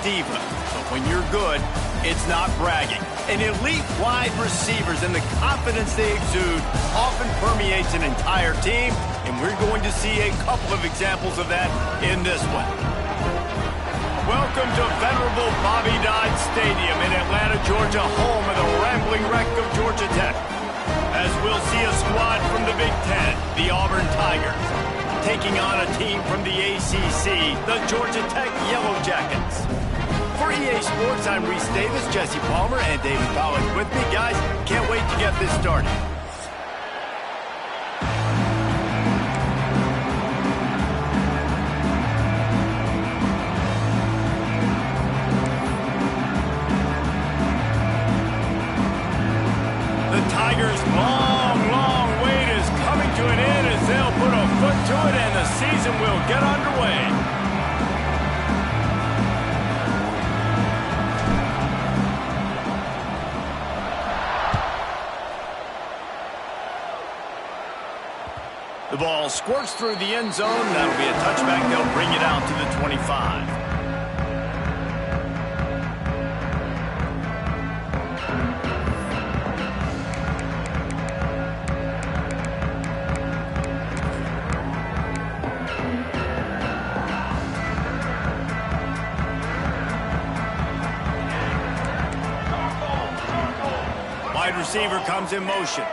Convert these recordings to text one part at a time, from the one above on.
diva, but when you're good, it's not bragging. And elite wide receivers and the confidence they exude often permeates an entire team, and we're going to see a couple of examples of that in this one. Welcome to venerable Bobby Dodd Stadium in Atlanta, Georgia, home of the rambling wreck of Georgia Tech. As we'll see a squad from the Big Ten, the Auburn Tigers, taking on a team from the ACC, the Georgia Tech Yellow Jackets. For EA Sports, I'm Reese Davis, Jesse Palmer, and David Pollack with me. Guys, can't wait to get this started. The Tigers' long wait is coming to an end as they'll put a foot to it and the season will get underway. The ball squirts through the end zone. That'll be a touchback. They'll bring it out to the 25. Wide receiver comes in motion.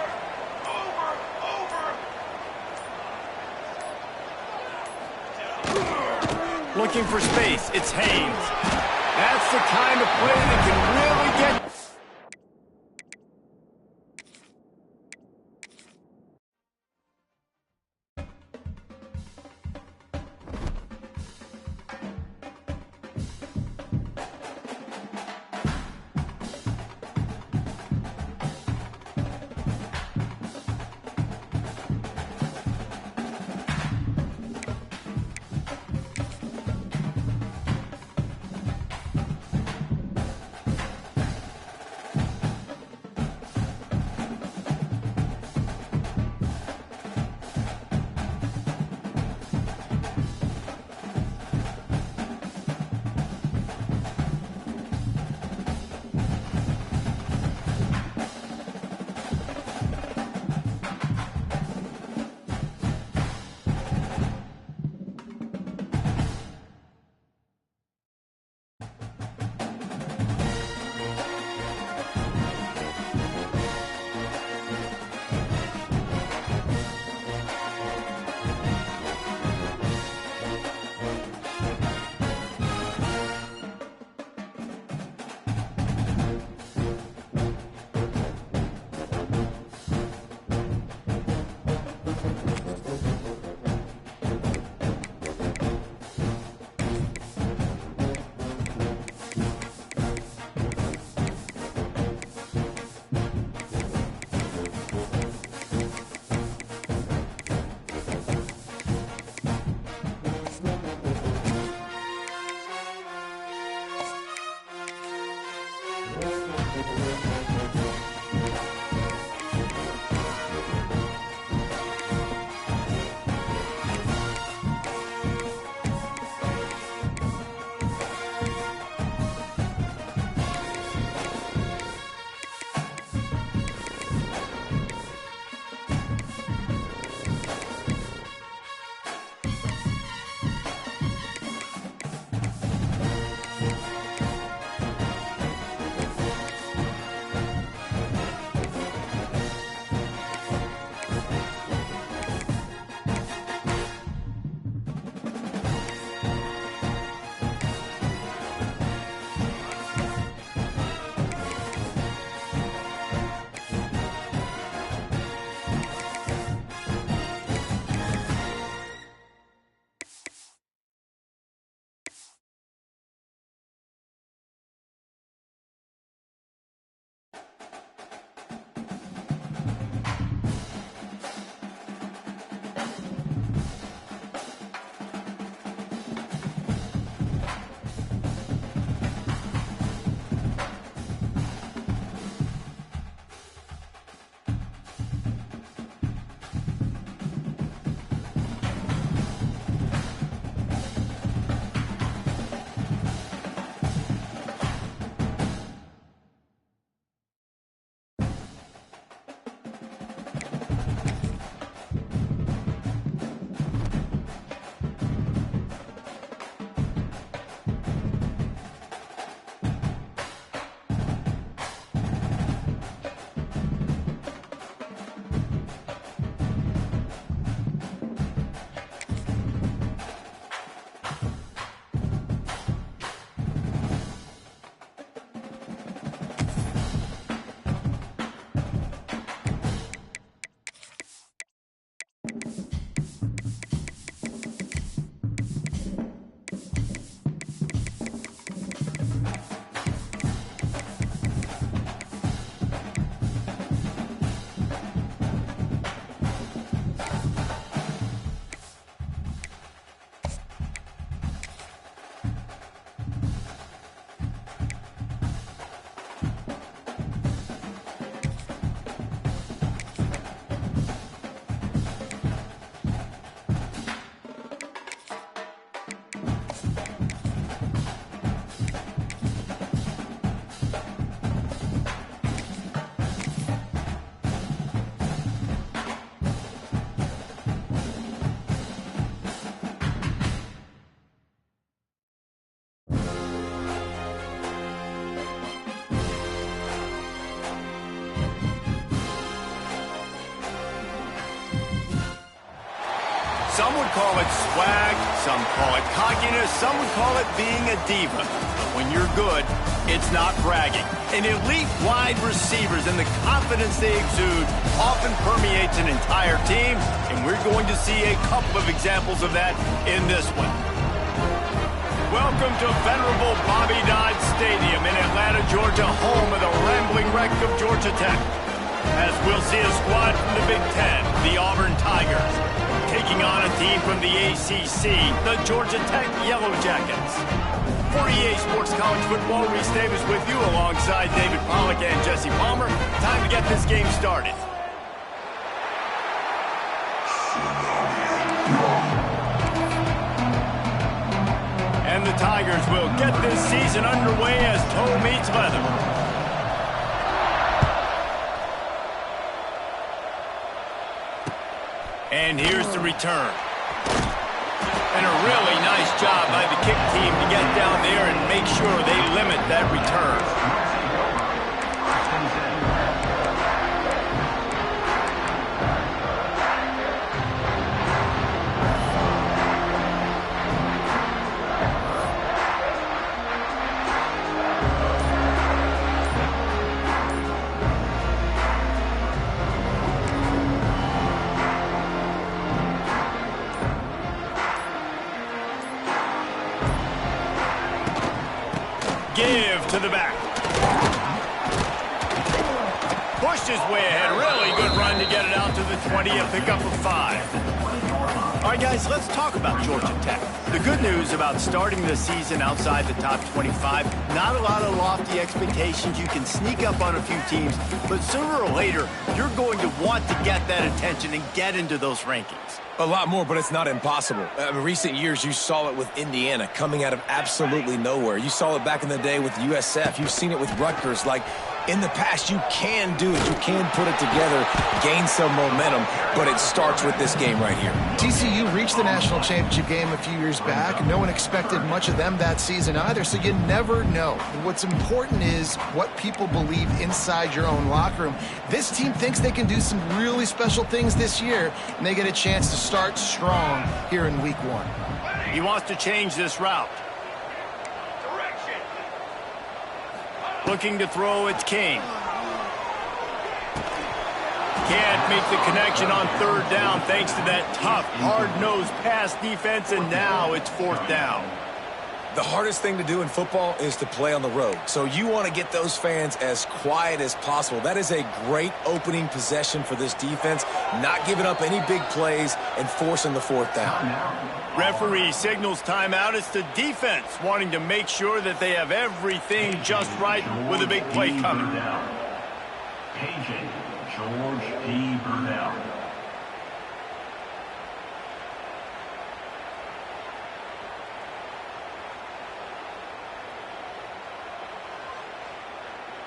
Looking for space, it's Haynes. That's the kind of play that can really get... Some would call it swag, some call it cockiness, some would call it being a diva. But when you're good, it's not bragging. And elite wide receivers and the confidence they exude often permeates an entire team, and we're going to see a couple of examples of that in this one. Welcome to venerable Bobby Dodd Stadium in Atlanta, Georgia, home of the rambling wreck of Georgia Tech. As we'll see a squad from the Big Ten, the Auburn Tigers, taking on a team from the ACC, the Georgia Tech Yellow Jackets. For EA Sports College Football, Reese Davis with you alongside David Pollack and Jesse Palmer. Time to get this game started. And the Tigers will get this season underway as toe meets leather. And here's the return. And a really nice job by the kick team to get down there and make sure they limit that return. Give to the back. Pushed his way ahead. Really good run to get it out to the 20, a pickup of 5. All right, guys, let's talk about Georgia Tech. The good news about starting the season outside the top 25, not a lot of lofty expectations. You can sneak up on a few teams, but sooner or later, you're going to want to get that attention and get into those rankings. A lot more, but it's not impossible. In recent years, you saw it with Indiana coming out of absolutely nowhere. You saw it back in the day with USF. You've seen it with Rutgers. Like, in the past, you can do it. You can put it together, gain some momentum, but it starts with this game right here. TCU reached the national championship game a few years back. No one expected much of them that season either, so you never know. What's important is what people believe inside your own locker room. This team thinks they can do some really special things this year, and they get a chance to start strong here in week 1. He wants to change this route. Looking to throw, it's King. Can't make the connection on 3rd down thanks to that tough, hard-nosed pass defense, and now it's 4th down. The hardest thing to do in football is to play on the road. So you want to get those fans as quiet as possible. That is a great opening possession for this defense, not giving up any big plays and forcing the 4th down. Referee signals timeout. It's the defense wanting to make sure that they have everything just right with a big play coming. KJ George P. Burnell.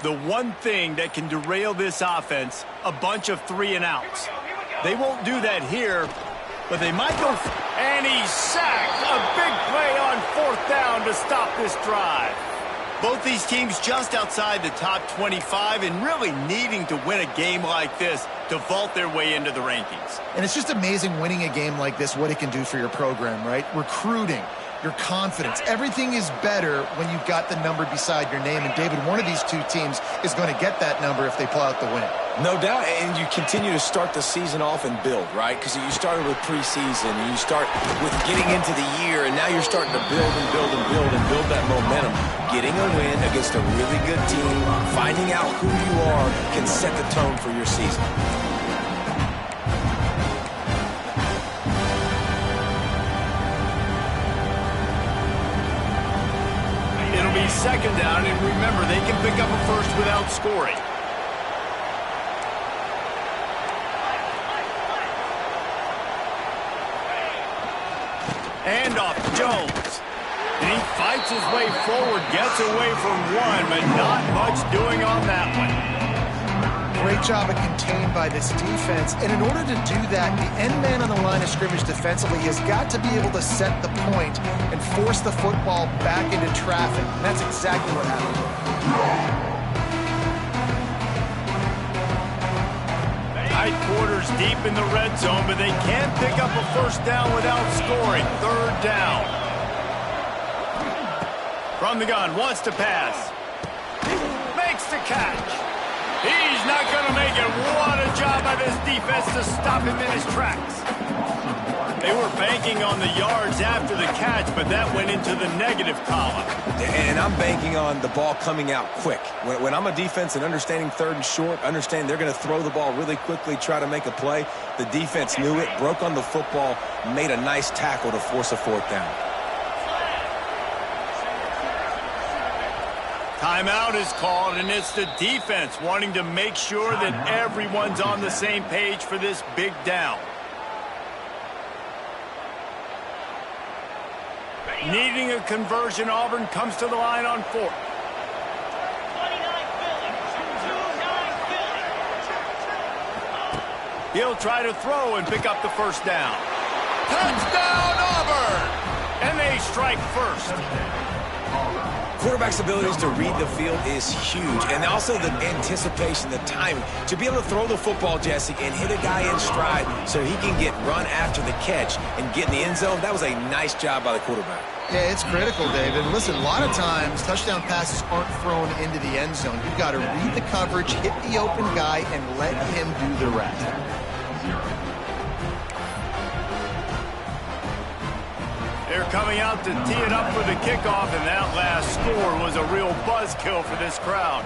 The one thing that can derail this offense, a bunch of 3-and-outs. They won't do that here, but they might go. And he's sacked. A big play on 4th down to stop this drive. Both these teams just outside the top 25 and really needing to win a game like this to vault their way into the rankings. And it's just amazing winning a game like this, what it can do for your program, right? Recruiting, your confidence. Everything is better when you've got the number beside your name. And, David, one of these two teams is going to get that number if they pull out the win. No doubt, and you continue to start the season off and build, right? Because you started with preseason, and you start with getting into the year, and now you're starting to build and build and build and build that momentum. Getting a win against a really good team, finding out who you are, can set the tone for your season. It'll be 2nd down, and remember, they can pick up a first without scoring. Handoff to Jones. And he fights his way forward, gets away from one, but not much doing on that one. Great job of contained by this defense. And in order to do that, the end man on the line of scrimmage defensively has got to be able to set the point and force the football back into traffic. And that's exactly what happened. Tight quarters deep in the red zone, but they can't pick up a first down without scoring. Third down. From the gun, wants to pass. Makes the catch. He's not going to make it. What a job by this defense to stop him in his tracks. They were banking on the yards after the catch, but that went into the negative column. And I'm banking on the ball coming out quick. When I'm a defense and understanding third and short, understand they're going to throw the ball really quickly, try to make a play. The defense knew it, broke on the football, made a nice tackle to force a fourth down. Timeout is called, and it's the defense wanting to make sure that everyone's on the same page for this big down. Needing a conversion, Auburn comes to the line on fourth. He'll try to throw and pick up the first down. Touchdown, Auburn! And they strike first. Quarterback's abilities to read the field is huge, and also the anticipation, the timing. To be able to throw the football, Jesse, and hit a guy in stride so he can get run after the catch and get in the end zone, that was a nice job by the quarterback. Yeah, it's critical, David. Listen, a lot of times touchdown passes aren't thrown into the end zone. You've got to read the coverage, hit the open guy, and let him do the rest. They're coming out to tee it up for the kickoff, and that last score was a real buzzkill for this crowd.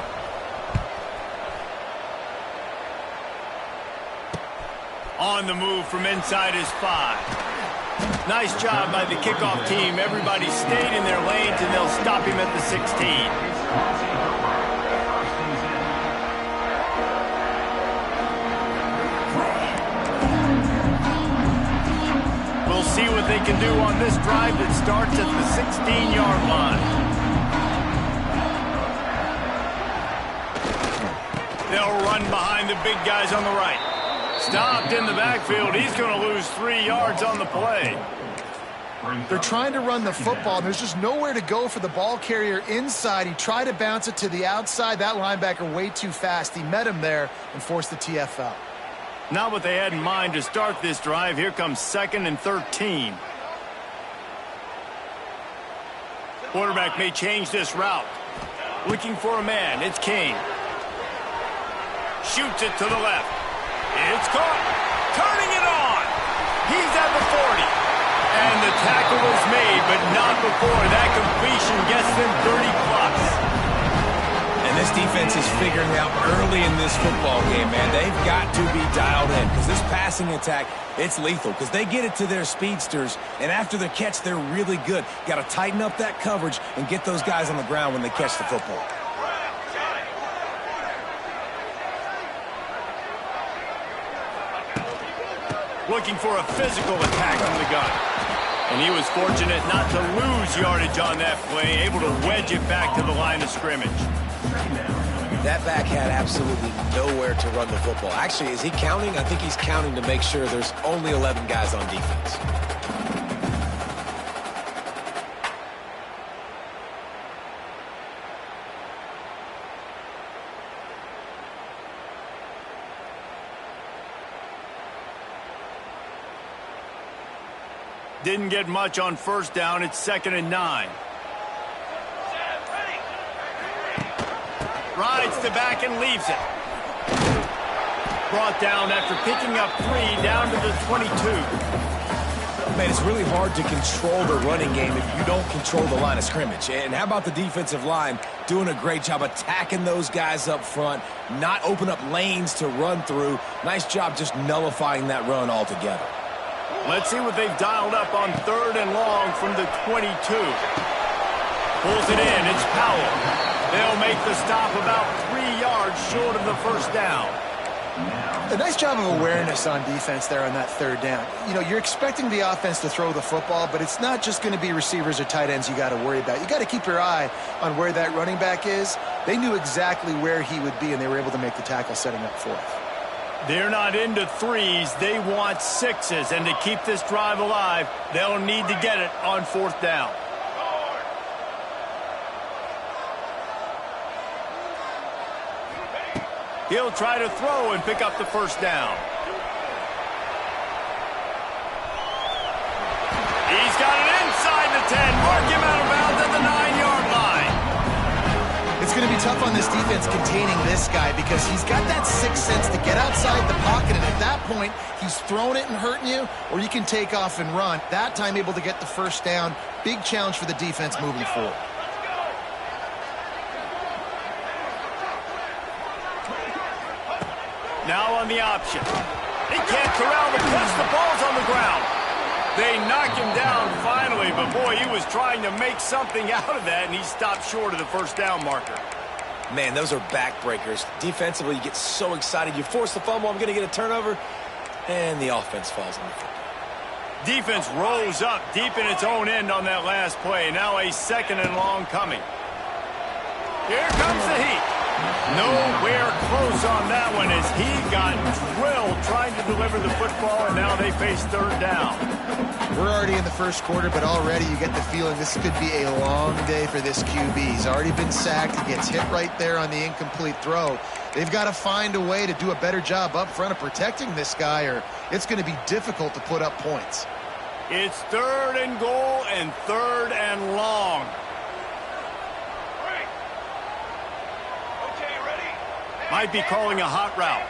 On the move from inside his 5. Nice job by the kickoff team. Everybody stayed in their lanes, and they'll stop him at the 16. We'll see what they can do on this drive that starts at the 16-yard line. They'll run behind the big guys on the right. Stopped in the backfield. He's going to lose 3 yards on the play. They're trying to run the football, and there's just nowhere to go for the ball carrier inside. He tried to bounce it to the outside. That linebacker way too fast. He met him there and forced the TFL. Not what they had in mind to start this drive. Here comes 2nd and 13. Quarterback may change this route. Looking for a man. It's King. Shoots it to the left. It's caught. Turning it on. He's at the 40. And the tackle was made, but not before that completion gets them 30+. And this defense is figuring out early in this football game, man. They've got to be dialed in because this passing attack, it's lethal because they get it to their speedsters, and after the catch, they're really good. Got to tighten up that coverage and get those guys on the ground when they catch the football. Looking for a physical attack from the gun. And he was fortunate not to lose yardage on that play, able to wedge it back to the line of scrimmage. That back had absolutely nowhere to run the football. Actually, is he counting? I think he's counting to make sure there's only 11 guys on defense. Didn't get much on first down. It's 2nd and 9. Rides the back and leaves it. Brought down after picking up 3 down to the 22. Man, it's really hard to control the running game if you don't control the line of scrimmage. And how about the defensive line doing a great job attacking those guys up front, not open up lanes to run through. Nice job just nullifying that run altogether. Let's see what they've dialed up on 3rd and long from the 22. Pulls it in. It's Powell. They'll make the stop about 3 yards short of the first down. A nice job of awareness on defense there on that 3rd down. You know, you're expecting the offense to throw the football, but it's not just going to be receivers or tight ends you got to worry about. You got to keep your eye on where that running back is. They knew exactly where he would be, and they were able to make the tackle setting up 4th. They're not into 3s. They want 6s. And to keep this drive alive, they'll need to get it on 4th down. He'll try to throw and pick up the first down. He's got it inside the 10. Mark him out of bounds at the 9-yard line. It's going to be tough on this defense containing this guy because he's got that sixth sense to get outside the pocket, and at that point, he's throwing it and hurting you, or you can take off and run. That time able to get the first down. Big challenge for the defense moving forward. Now on the option. He can't corral the catch. The ball's on the ground. They knock him down finally, but boy, he was trying to make something out of that, and he stopped short of the first down marker. Man, those are backbreakers. Defensively, you get so excited. You force the fumble, I'm going to get a turnover, and the offense falls on the football. Defense rose up deep in its own end on that last play. Now a 2nd and long coming. Here comes the heat. Nowhere close on that one as he got drilled trying to deliver the football, and now they face 3rd down. We're already in the first quarter, but already you get the feeling this could be a long day for this QB. He's already been sacked. He gets hit right there on the incomplete throw. They've got to find a way to do a better job up front of protecting this guy, or it's going to be difficult to put up points. It's 3rd and goal and 3rd and long. Might be calling a hot route.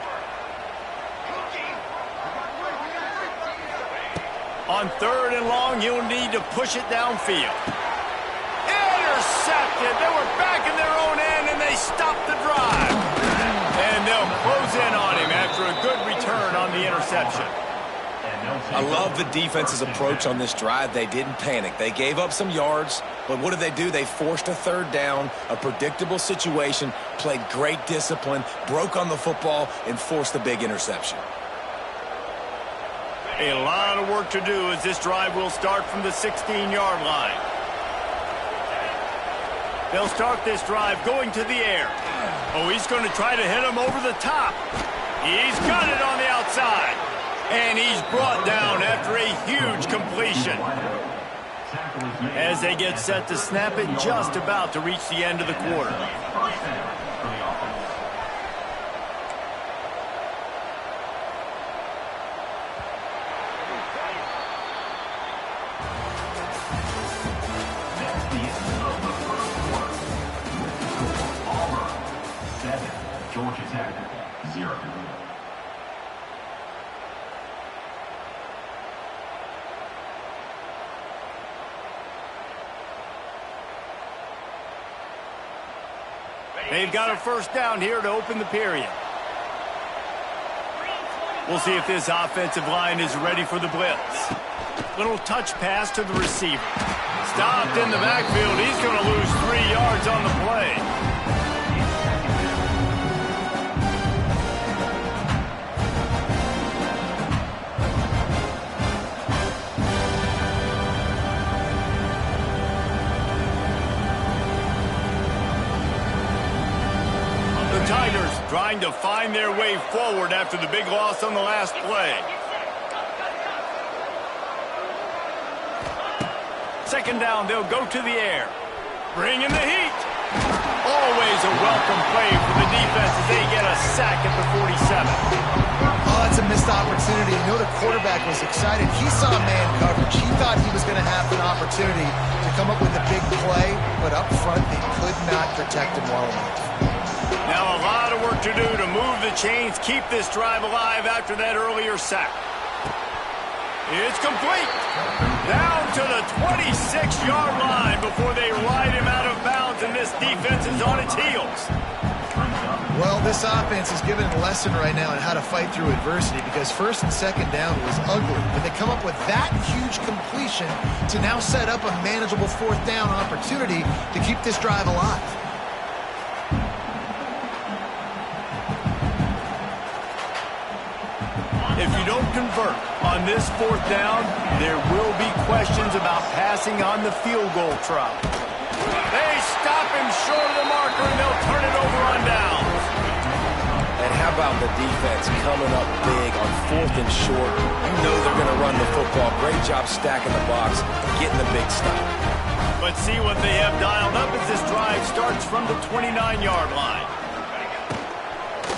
On 3rd and long, you'll need to push it downfield. Intercepted. They were back in their own end, and they stopped the drive. And they'll close in on him after a good return on the interception. I love the defense's approach on this drive. They didn't panic. They gave up some yards, but what did they do? They forced a 3rd down, a predictable situation, played great discipline, broke on the football, and forced the big interception. A lot of work to do as this drive will start from the 16-yard line. They'll start this drive going to the air. Oh, he's going to try to hit him over the top. He's got it on the outside. And he's brought down after a huge completion. As they get set to snap it, just about to reach the end of the quarter. Georgia Tech, 0. They've got a first down here to open the period. We'll see if this offensive line is ready for the blitz. Little touch pass to the receiver. Stopped in the backfield. He's going to lose 3 yards on the play. Tigers trying to find their way forward after the big loss on the last play. 2nd down, they'll go to the air. Bring in the heat. Always a welcome play for the defense as they get a sack at the 47. Oh, that's a missed opportunity. You know the quarterback was excited. He saw man coverage. He thought he was going to have an opportunity to come up with a big play, but up front they could not protect him well enough. Now a lot of work to do to move the chains, keep this drive alive after that earlier sack. It's complete. Down to the 26-yard line before they ride him out of bounds, and this defense is on its heels. Well, this offense is given a lesson right now on how to fight through adversity because 1st and 2nd down was ugly. But they come up with that huge completion to now set up a manageable 4th down opportunity to keep this drive alive. If you don't convert on this 4th down, there will be questions about passing on the field goal try. They stop him short of the marker, and they'll turn it over on downs. And how about the defense coming up big on 4th and short? You know they're going to run the football. Great job stacking the box, getting the big stop. But see what they have dialed up as this drive starts from the 29-yard line.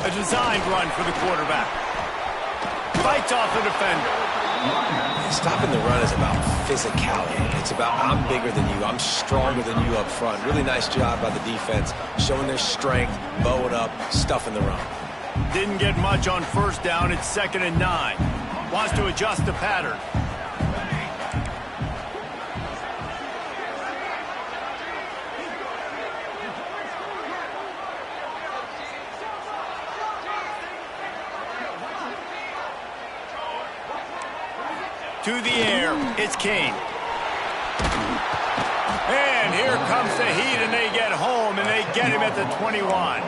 A designed run for the quarterback. Fights off the defender. Stopping the run is about physicality. It's about I'm bigger than you. I'm stronger than you up front. Really nice job by the defense, showing their strength, bowing up, stuffing the run. Didn't get much on first down. It's 2nd and 9. Wants to adjust the pattern. To the air, it's King. And here comes the Heat, and they get home, and they get him at the 21.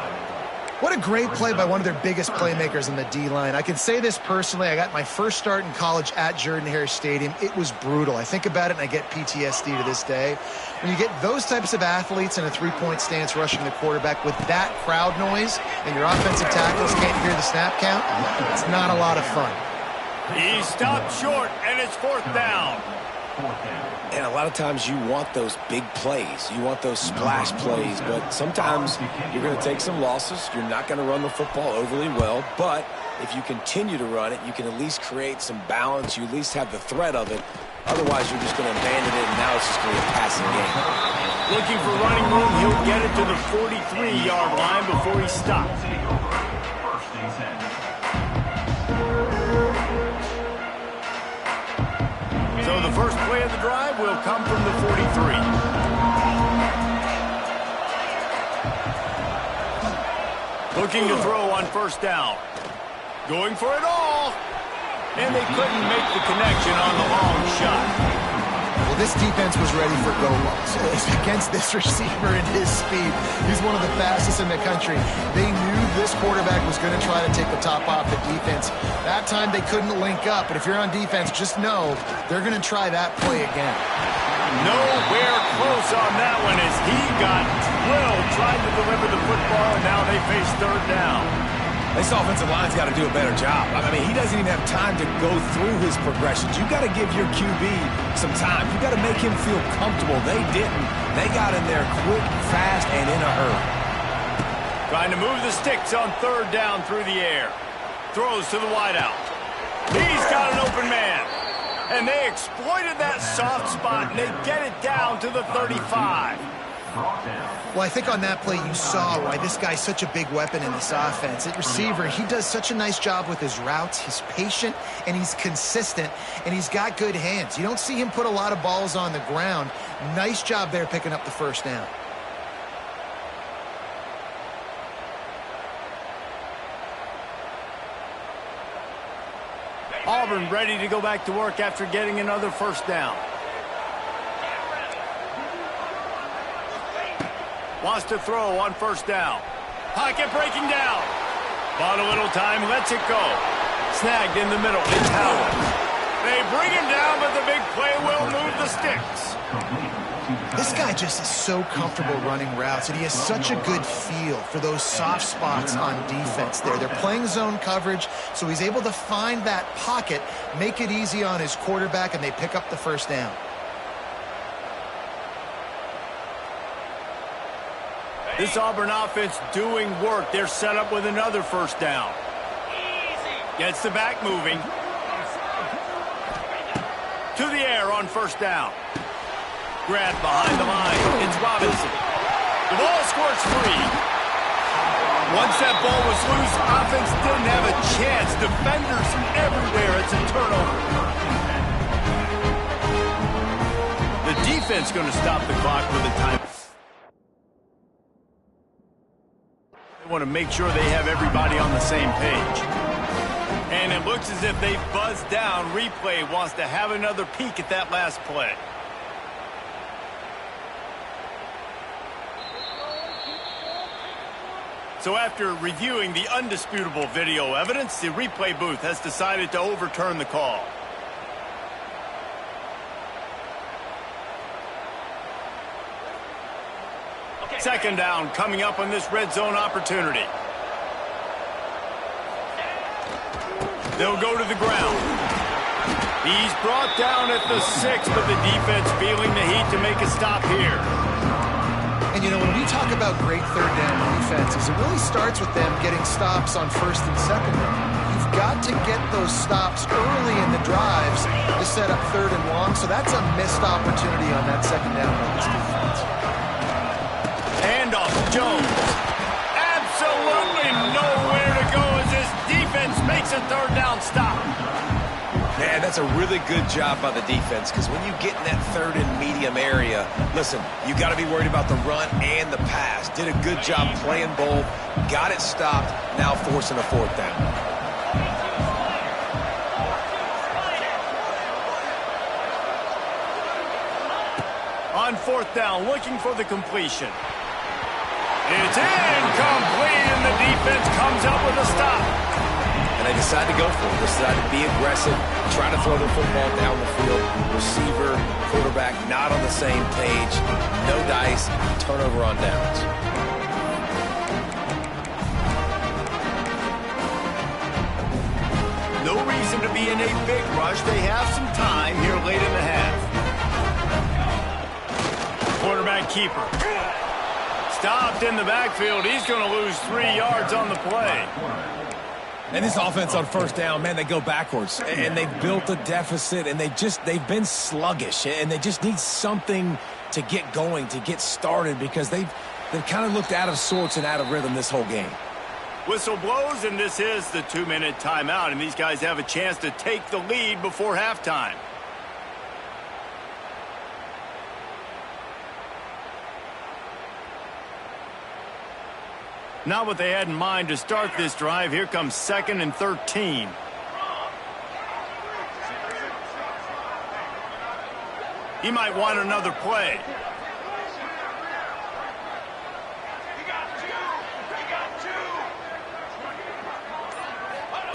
What a great play by one of their biggest playmakers in the D-line. I can say this personally. I got my first start in college at Jordan-Hare Stadium. It was brutal. I think about it, and I get PTSD to this day. When you get those types of athletes in a three-point stance rushing the quarterback with that crowd noise, and your offensive tackles can't hear the snap count, it's not a lot of fun. He stopped short, and it's 4th down. And a lot of times you want those big plays. You want those splash plays. But sometimes you're going to take some losses. You're not going to run the football overly well. But if you continue to run it, you can at least create some balance. You at least have the threat of it. Otherwise, you're just going to abandon it, and now it's just going to be a passing game. Looking for running room. He'll get it to the 43-yard line before he stops. So the first play of the drive will come from the 43. Looking to throw on first down. Going for it all. And they couldn't make the connection on the long shot. Well, this defense was ready for go-balls. Against this receiver and his speed, he's one of the fastest in the country. They knew this quarterback was going to try to take the top off the defense. That time they couldn't link up, but if you're on defense, just know they're going to try that play again. Nowhere close on that one as he got drilled trying to deliver the football, and now they face 3rd down. This offensive line's got to do a better job. I mean, he doesn't even have time to go through his progressions. You got to give your QB some time. You got to make him feel comfortable. They didn't. They got in there quick, fast, and in a hurry. Trying to move the sticks on 3rd down through the air. Throws to the wideout. He's got an open man. And they exploited that soft spot, and they get it down to the 35. Well, I think on that play you saw why this guy's such a big weapon in this offense. At receiver, he does such a nice job with his routes. He's patient, and he's consistent, and he's got good hands. You don't see him put a lot of balls on the ground. Nice job there picking up the first down. Auburn ready to go back to work after getting another first down. Wants to throw on first down. Pocket breaking down. Bought a little time, lets it go. Snagged in the middle. It's Howard. They bring him down, but the big play will move the sticks. This guy just is so comfortable running routes, and he has such a good feel for those soft spots on defense there. They're playing zone coverage, so he's able to find that pocket, make it easy on his quarterback, and they pick up the first down. This Auburn offense doing work. They're set up with another first down. Gets the back moving. To the air on first down. Grabbed behind the line. It's Robinson. The ball squirts free. Once that ball was loose, offense didn't have a chance. Defenders everywhere. It's a turnover. The defense going to stop the clock with a time. They want to make sure they have everybody on the same page. And it looks as if they've buzzed down. Replay wants to have another peek at that last play. So after reviewing the undisputable video evidence, the replay booth has decided to overturn the call. Second down coming up on this red zone opportunity. They'll go to the ground. He's brought down at the 6, but the defense feeling the heat to make a stop here. And, you know, when we talk about great third down, when we defenses. It really starts with them getting stops on first and second down. You've got to get those stops early in the drives to set up third and long, so that's a missed opportunity on that second down by this defense. Handoff, Jones. Absolutely nowhere to go as this defense makes a third down stop. Man, that's a really good job by the defense, because when you get in that third and medium area, listen, you got to be worried about the run and the pass. Did a good job playing both, got it stopped, now forcing a fourth down. On fourth down, looking for the completion. It's incomplete, and the defense comes up with a stop. And they decide to go for it. They decide to be aggressive, try to throw the football down the field. Receiver, quarterback, not on the same page. No dice, turnover on downs. No reason to be in a big rush. They have some time here late in the half. Quarterback keeper. Stopped in the backfield. He's going to lose 3 yards on the play. And this offense on first down, man, they go backwards. And they've built a deficit, and they've been sluggish. And they just need something to get going, to get started, because they've kind of looked out of sorts and out of rhythm this whole game. Whistle blows, and this is the 2-minute timeout. And these guys have a chance to take the lead before halftime. Not what they had in mind to start this drive. Here comes 2nd and 13. He might want another play.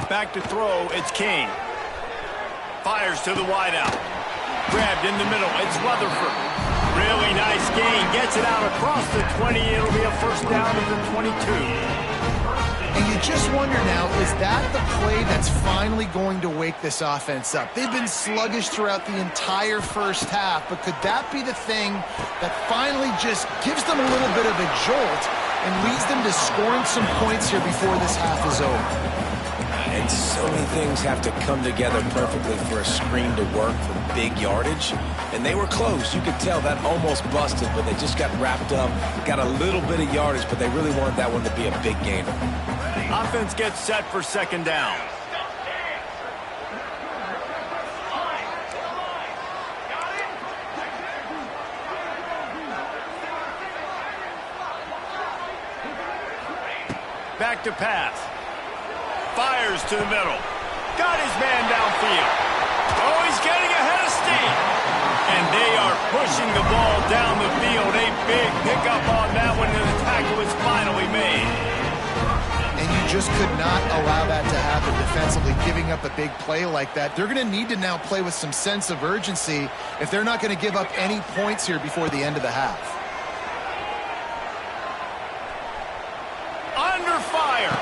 Back to throw, it's King. Fires to the wideout. Grabbed in the middle, it's Rutherford. Really nice gain. Gets it out across the 20. It'll be a first down at the 22. And you just wonder now, is that the play that's finally going to wake this offense up? They've been sluggish throughout the entire first half, but could that be the thing that finally just gives them a little bit of a jolt and leads them to scoring some points here before this half is over? And so many things have to come together perfectly for a screen to work for big yardage. And they were close. You could tell that almost busted, but they just got wrapped up, got a little bit of yardage, but they really wanted that one to be a big gainer. Offense gets set for second down. Back to pass. Fires to the middle. Got his man downfield. Oh, he's getting ahead of steam. And they are pushing the ball down the field. A big pickup on that one, and the tackle is finally made. And you just could not allow that to happen defensively, giving up a big play like that. They're going to need to now play with some sense of urgency if they're not going to give up any points here before the end of the half. Under fire.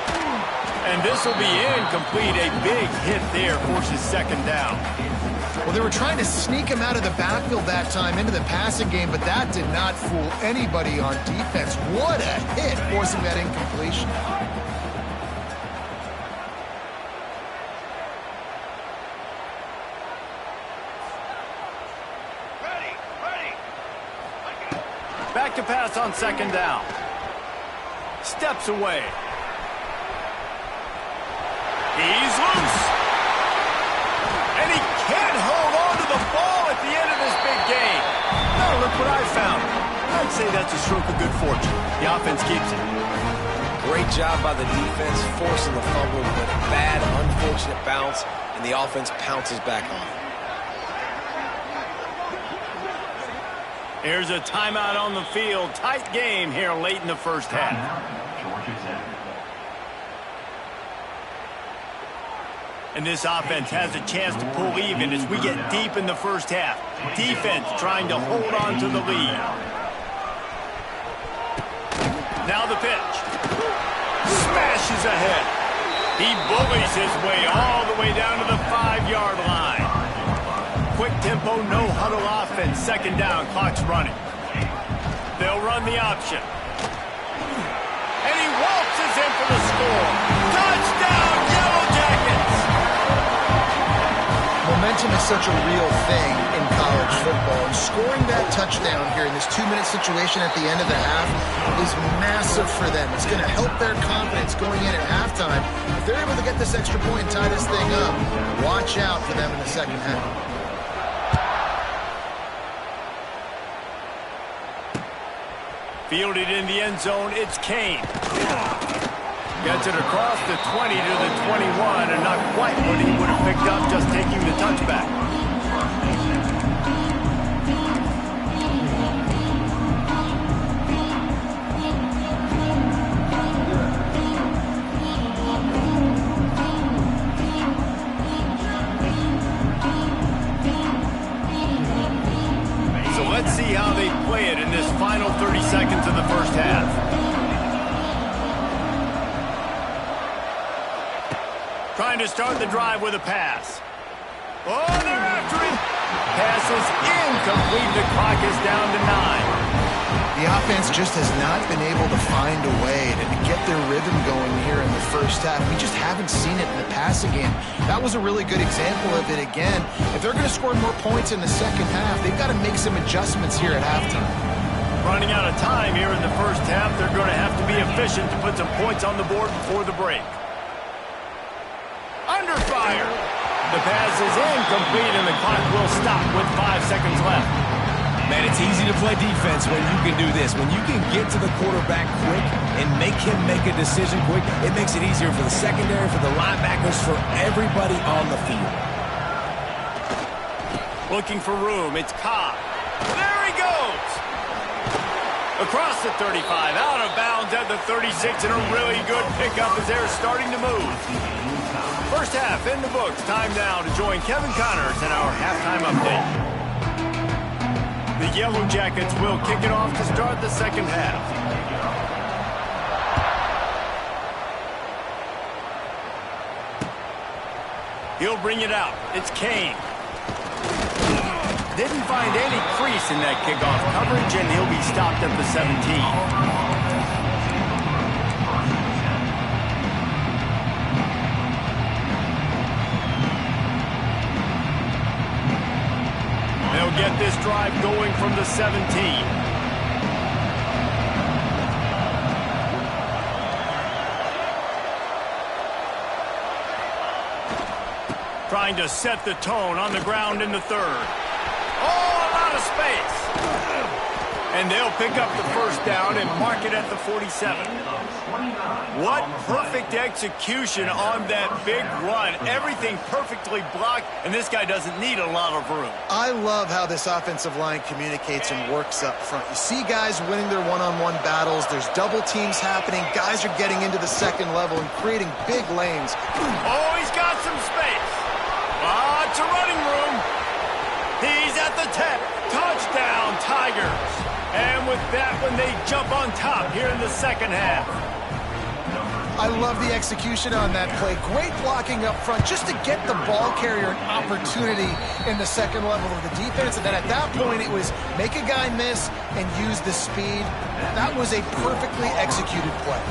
And this will be incomplete. A big hit there forces second down. Well, they were trying to sneak him out of the backfield that time into the passing game, but that did not fool anybody on defense. What a hit, forcing that incompletion. Back to pass on second down. Steps away. He's loose. And he can't hold on to the ball at the end of this big game. Now look what I found. I'd say that's a stroke of good fortune. The offense keeps it. Great job by the defense, forcing the fumble, but a bad, unfortunate bounce, and the offense pounces back on it. Here's a timeout on the field. Tight game here late in the first half. Georgia Tech. And this offense has a chance to pull even as we get deep in the first half. Defense trying to hold on to the lead. Now the pitch. Smashes ahead. He bullies his way all the way down to the 5-yard line. Quick tempo, no huddle offense. Second down, clock's running. They'll run the option. And he Momentum is such a real thing in college football, and scoring that touchdown here in this 2-minute situation at the end of the half is massive for them. It's going to help their confidence going in at halftime. If they're able to get this extra point and tie this thing up, watch out for them in the second half. Fielded in the end zone, it's Kane. Gets it across the 20 to the 21, and not quite what he would have picked up just taking the touchback. So let's see how they play it in this final 30 seconds of the first half. Trying to start the drive with a pass. Oh, they're after him. Pass is incomplete. The clock is down to 9. The offense just has not been able to find a way to get their rhythm going here in the first half. We just haven't seen it in the passing game. That was a really good example of it again. If they're going to score more points in the second half, they've got to make some adjustments here at halftime. Running out of time here in the first half, they're going to have to be efficient to put some points on the board before the break. Under fire. The pass is incomplete, and the clock will stop with 5 seconds left. Man, it's easy to play defense when you can do this. When you can get to the quarterback quick and make him make a decision quick, it makes it easier for the secondary, for the linebackers, for everybody on the field. Looking for room. It's Cobb. There he goes. Across the 35, out of bounds at the 36, and a really good pickup as they're starting to move. First half in the books. Time now to join Kevin Connors in our halftime update. The Yellow Jackets will kick it off to start the second half. He'll bring it out. It's Kane. Didn't find any crease in that kickoff coverage, and he'll be stopped at the 17. They'll get this drive going from the 17. Trying to set the tone on the ground in the third. Oh, a lot of space. And they'll pick up the first down and mark it at the 47. What perfect execution on that big run. Everything perfectly blocked, and this guy doesn't need a lot of room. I love how this offensive line communicates and works up front. You see guys winning their one-on-one battles. There's double teams happening. Guys are getting into the second level and creating big lanes. Oh, he's got some space. Lots of running room. He's at the 10. Touchdown, Tigers. And with that one, they jump on top here in the second half. I love the execution on that play. Great blocking up front just to get the ball carrier an opportunity in the second level of the defense. And then at that point, it was make a guy miss and use the speed. That was a perfectly executed play.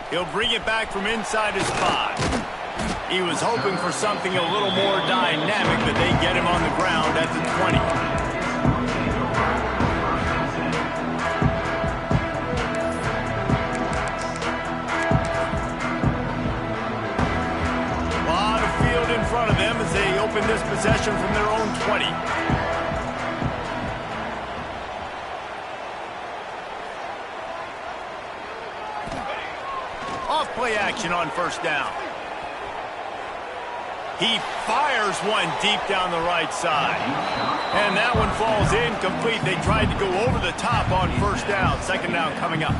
He'll bring it back from inside his 5. He was hoping for something a little more dynamic, but they get him on the ground at the 20. A lot of field in front of them as they open this possession from their own 20. Off-play action on first down. He fires one deep down the right side. And that one falls incomplete. They tried to go over the top on first down. Second down coming up.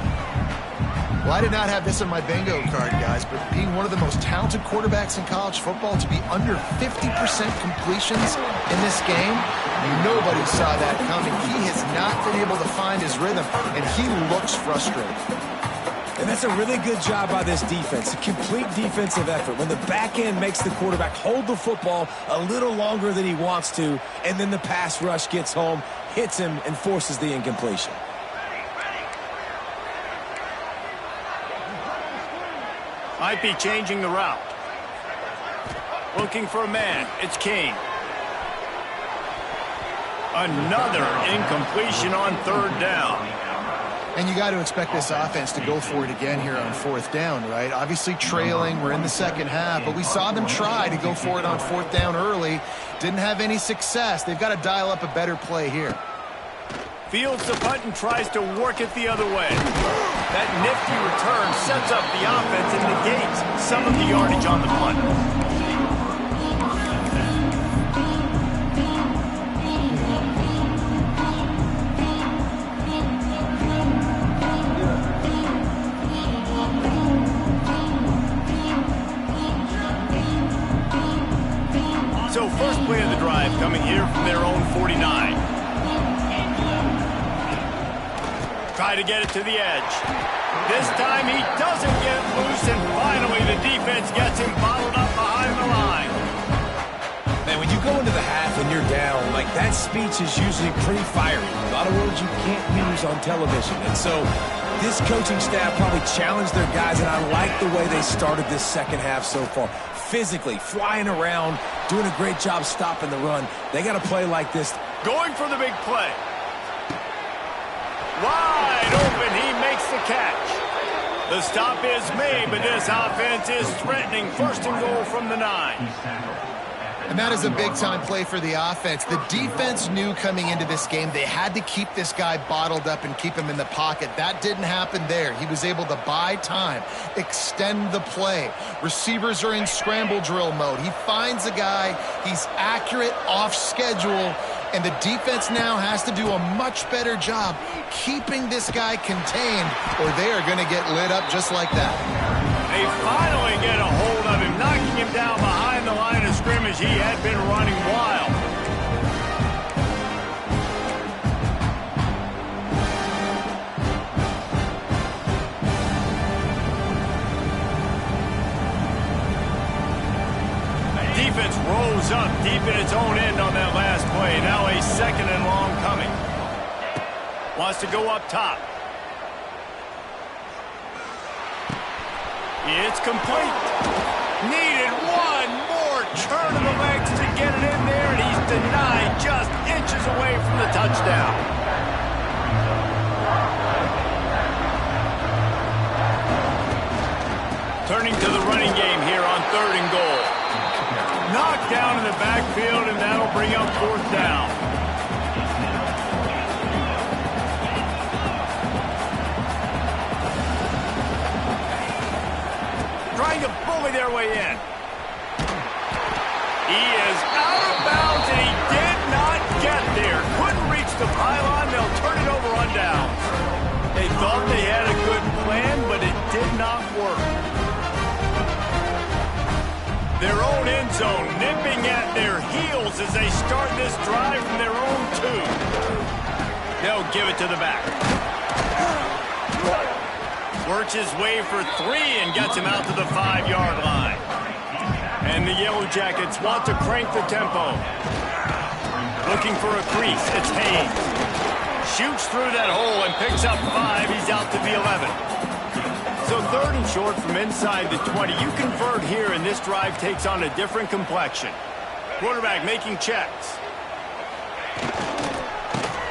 Well, I did not have this on my bingo card, guys, but being one of the most talented quarterbacks in college football, to be under 50% completions in this game, nobody saw that coming. He has not been able to find his rhythm, and he looks frustrated. And that's a really good job by this defense, a complete defensive effort. When the back end makes the quarterback hold the football a little longer than he wants to, and then the pass rush gets home, hits him, and forces the incompletion. Might be changing the route. Looking for a man. It's Kane. Another incompletion on third down. And you got to expect this offense to go for it again here on fourth down, right? Obviously trailing, we're in the second half, but we saw them try to go for it on fourth down early. Didn't have any success. They've got to dial up a better play here. Fields the punt and tries to work it the other way. That nifty return sets up the offense and negates some of the yardage on the punt. So first play of the drive coming here from their own 49. Try to get it to the edge. This time he doesn't get loose, and finally the defense gets him bottled up behind the line. Man, when you go into the half and you're down, like that speech is usually pretty fiery. A lot of words you can't use on television. And so this coaching staff probably challenged their guys, and I like the way they started this second half so far. Physically, flying around, doing a great job stopping the run. They got to play like this. Going for the big play. Wide open, he makes the catch. The stop is made, but this offense is threatening. First and goal from the 9. And that is a big-time play for the offense. The defense knew coming into this game they had to keep this guy bottled up and keep him in the pocket. That didn't happen there. He was able to buy time, extend the play. Receivers are in scramble drill mode. He finds a guy. He's accurate, off schedule, and the defense now has to do a much better job keeping this guy contained, or they are going to get lit up just like that. They finally get a hold of him, knocking him down behind the line of scrimmage. He had been running wild. Defense rose up deep in its own end on that last play. Now a second and long coming. Wants to go up top. It's complete. Needed one more turn of the legs to get it in there, and he's denied just inches away from the touchdown. Turning to the running game here on third and goal. Knocked down in the backfield, and that'll bring up fourth down. Trying to bully their way in. He is out of bounds, and he did not get there. Couldn't reach the pylon. They'll turn it over on downs. They thought they had a good plan, but it did not work. Their own end zone nipping at their heels as they start this drive from their own 2. They'll give it to the back. Works his way for 3 and gets him out to the 5-yard line. And the Yellow Jackets want to crank the tempo. Looking for a crease. It's Haynes. Shoots through that hole and picks up 5. He's out to the 11. So third and short from inside the 20. You convert here, and this drive takes on a different complexion. Quarterback making checks.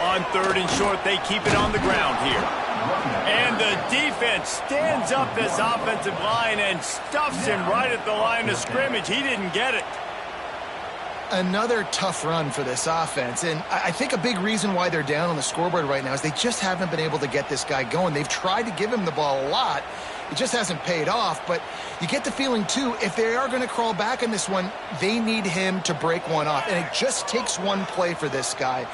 On third and short, they keep it on the ground here. And the defense stands up this offensive line and stuffs him right at the line of scrimmage. He didn't get it. Another tough run for this offense, and I think a big reason why they're down on the scoreboard right now is they just haven't been able to get this guy going. They've tried to give him the ball a lot. It just hasn't paid off, but you get the feeling, too, if they are going to crawl back in this one, they need him to break one off, and it just takes one play for this guy.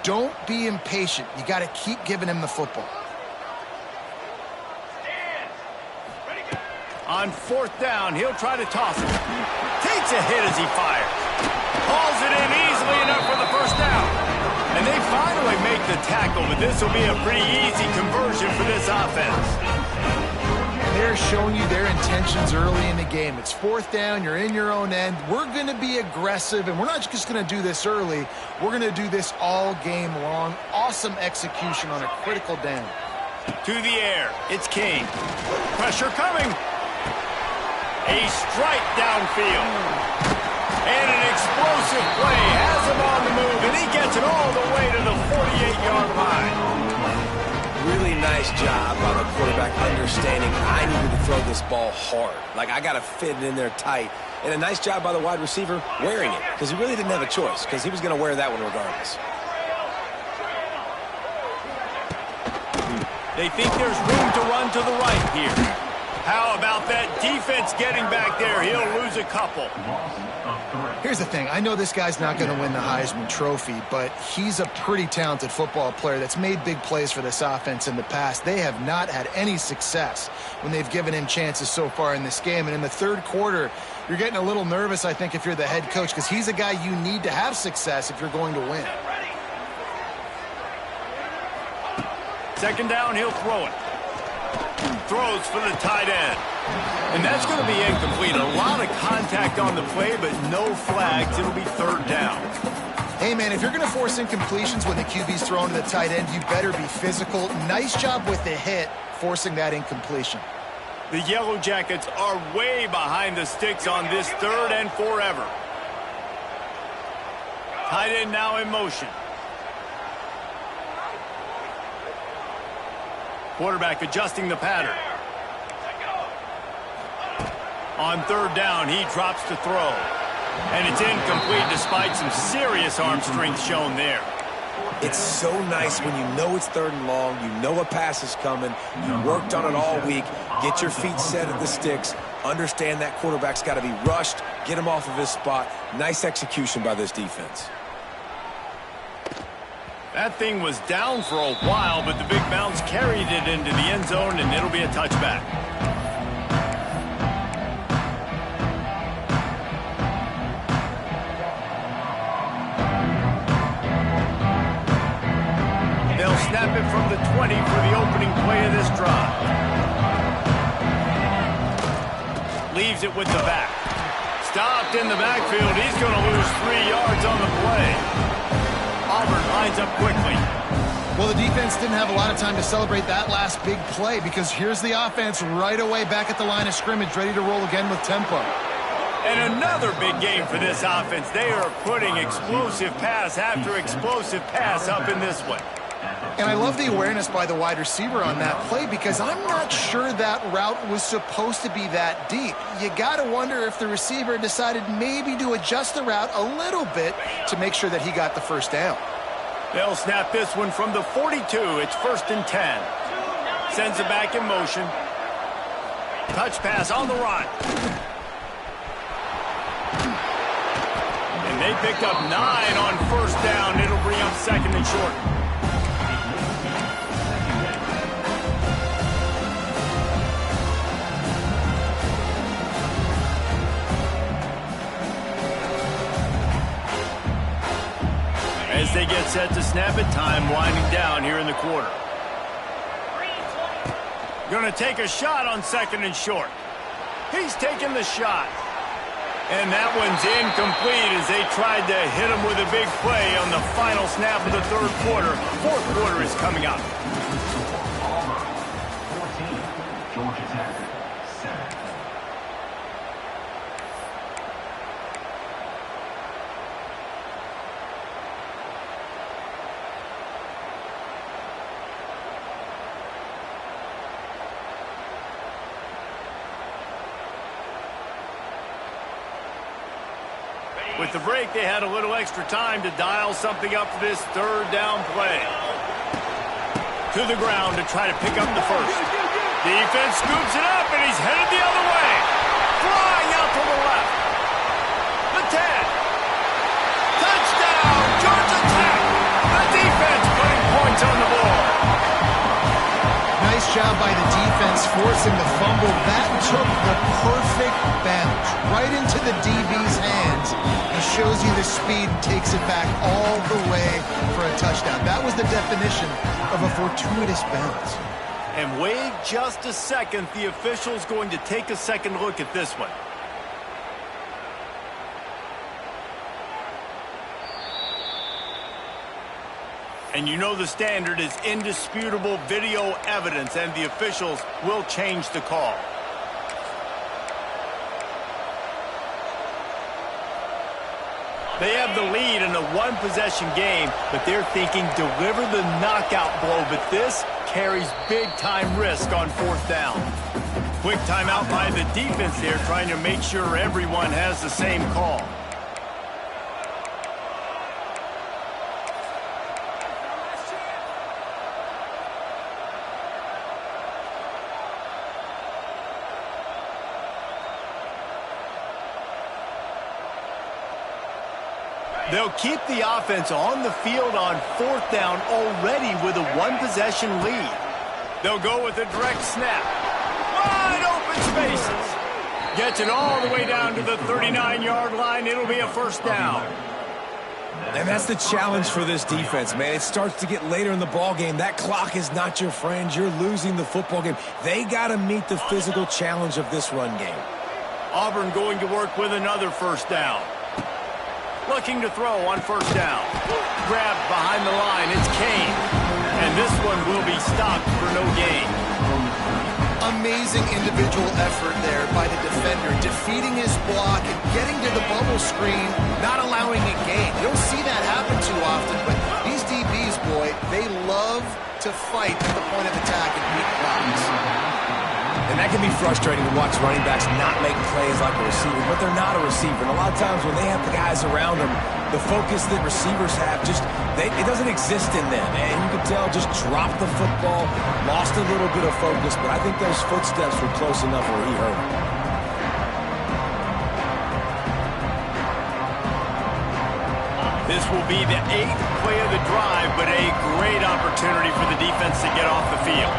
Don't be impatient. You got to keep giving him the football. On fourth down, he'll try to toss it. Takes a hit as he fires. Hauls it in easily enough for the first down. And they finally make the tackle, but this will be a pretty easy conversion for this offense. they're showing you their intentions early in the game. It's fourth down, you're in your own end. We're going to be aggressive, and we're not just going to do this early. We're going to do this all game long. Awesome execution on a critical down. To the air, it's King. Pressure coming. A strike downfield. And an explosive play has him on the move, and he gets it all the way to the 48-yard line. Really nice job by the quarterback understanding I needed to throw this ball hard. Like, I got to fit it in there tight. And a nice job by the wide receiver wearing it, because he really didn't have a choice, because he was going to wear that one regardless. They think there's room to run to the right here. How about that defense getting back there? He'll lose a couple. Here's the thing. I know this guy's not going to win the Heisman Trophy, but he's a pretty talented football player that's made big plays for this offense in the past. They have not had any success when they've given him chances so far in this game. And in the third quarter, you're getting a little nervous, I think, if you're the head coach, because he's a guy you need to have success if you're going to win. Second down, he'll throw it. Throws for the tight end. And that's going to be incomplete. A lot of contact on the play, but no flags. It'll be third down. Hey, man, if you're going to force incompletions when the QB's thrown to the tight end, you better be physical. Nice job with the hit, forcing that incompletion. The Yellow Jackets are way behind the sticks on this third and forever. Tight end now in motion. Quarterback adjusting the pattern. On third down, he drops to throw. And it's incomplete despite some serious arm strength shown there. It's so nice when you know it's third and long, you know a pass is coming, you worked on it all week, get your feet set at the sticks, understand that quarterback's got to be rushed, get him off of his spot. Nice execution by this defense. That thing was down for a while, but the big bounce carried it into the end zone, and it'll be a touchback. They'll snap it from the 20 for the opening play of this drive. Leaves it with the back. Stopped in the backfield. He's going to lose 3 yards on the play. Auburn lines up quickly. Well, the defense didn't have a lot of time to celebrate that last big play, because here's the offense right away back at the line of scrimmage, ready to roll again with tempo. And another big game for this offense. They are putting explosive pass after explosive pass up in this one. And I love the awareness by the wide receiver on that play, because I'm not sure that route was supposed to be that deep. You got to wonder if the receiver decided maybe to adjust the route a little bit to make sure that he got the first down. They'll snap this one from the 42. It's first and 10. Sends it back in motion. Touch pass on the run. And they picked up 9 on first down. It'll bring up second and short. As they get set to snap it, time winding down here in the quarter. Going to take a shot on second and short. He's taking the shot. And that one's incomplete as they tried to hit him with a big play on the final snap of the third quarter. Fourth quarter is coming up. Auburn, 14. Georgia Tech, 7. With the break, they had a little extra time to dial something up for this third down play. To the ground to try to pick up the first. Defense scoops it up, and he's headed the other way. Flying out to the left. The 10. Touchdown, Georgia Tech. The defense putting points on the board. Nice job by the defense forcing the fumble. That took the perfect bounce right into the DB's hands. He shows you the speed and takes it back all the way for a touchdown. That was the definition of a fortuitous bounce. And wait just a second. The official's going to take a second look at this one. And you know the standard is indisputable video evidence, and the officials will change the call. They have the lead in a one-possession game, but they're thinking deliver the knockout blow, but this carries big-time risk on fourth down. Quick timeout by the defense there, trying to make sure everyone has the same call. They'll keep the offense on the field on fourth down already with a one-possession lead. They'll go with a direct snap. Wide open spaces. Gets it all the way down to the 39-yard line. It'll be a first down. And that's the challenge for this defense, man. It starts to get later in the ball game. That clock is not your friend. You're losing the football game. They got to meet the physical challenge of this run game. Auburn going to work with another first down. Looking to throw on first down. Grabbed behind the line. It's Kane. And this one will be stopped for no gain. Amazing individual effort there by the defender, defeating his block and getting to the bubble screen, not allowing a gain. You don't see that happen too often, but these DBs, boy, they love to fight at the point of attack and beat blocks. And that can be frustrating to watch running backs not make plays like a receiver, but they're not a receiver. And a lot of times when they have the guys around them, the focus that receivers have, it doesn't exist in them. And you can tell, just dropped the football, lost a little bit of focus, but I think those footsteps were close enough where he heard it. This will be the 8th play of the drive, but a great opportunity for the defense to get off the field.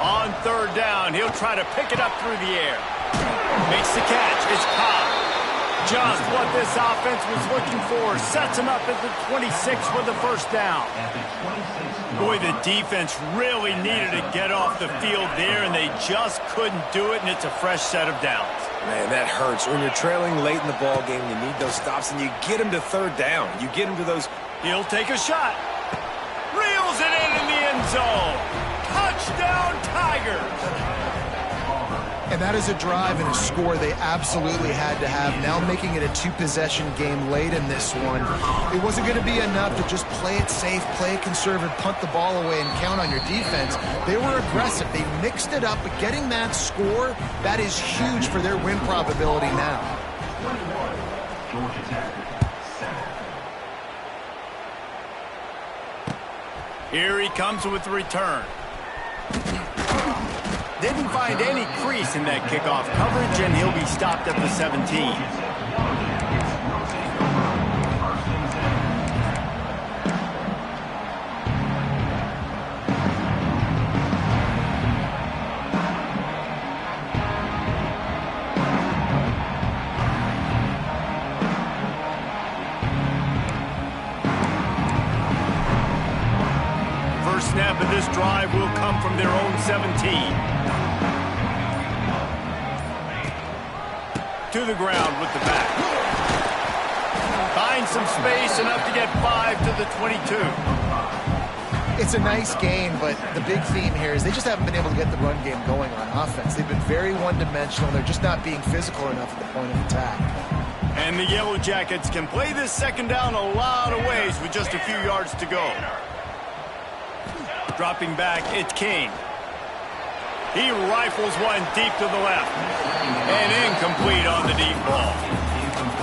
On third down, he'll try to pick it up through the air. Makes the catch. It's Cobb. Just what this offense was looking for. Sets him up at the 26 with the first down. Boy, the defense really needed to get off the field there, and they just couldn't do it, and it's a fresh set of downs. Man, that hurts. When you're trailing late in the ball game, you need those stops, and you get them to third down. You get them to those. He'll take a shot. Reels it in the end zone. Touchdown, Tigers! And that is a drive and a score they absolutely had to have. Now making it a two-possession game late in this one. It wasn't going to be enough to just play it safe, play it conservative, punt the ball away, and count on your defense. They were aggressive. They mixed it up, but getting that score, that is huge for their win probability now. Georgia Tech, 7. Here he comes with the return. Didn't find any crease in that kickoff coverage, and he'll be stopped at the 17. First snap of this drive will come from their own 17. To the ground with the back. Finds some space, enough to get 5 to the 22. It's a nice game, but the big theme here is they just haven't been able to get the run game going on offense. They've been very one-dimensional. They're just not being physical enough at the point of attack. And the Yellow Jackets can play this second down a lot of ways with just a few yards to go. Dropping back, it's Kane. He rifles one deep to the left. And incomplete on the deep ball.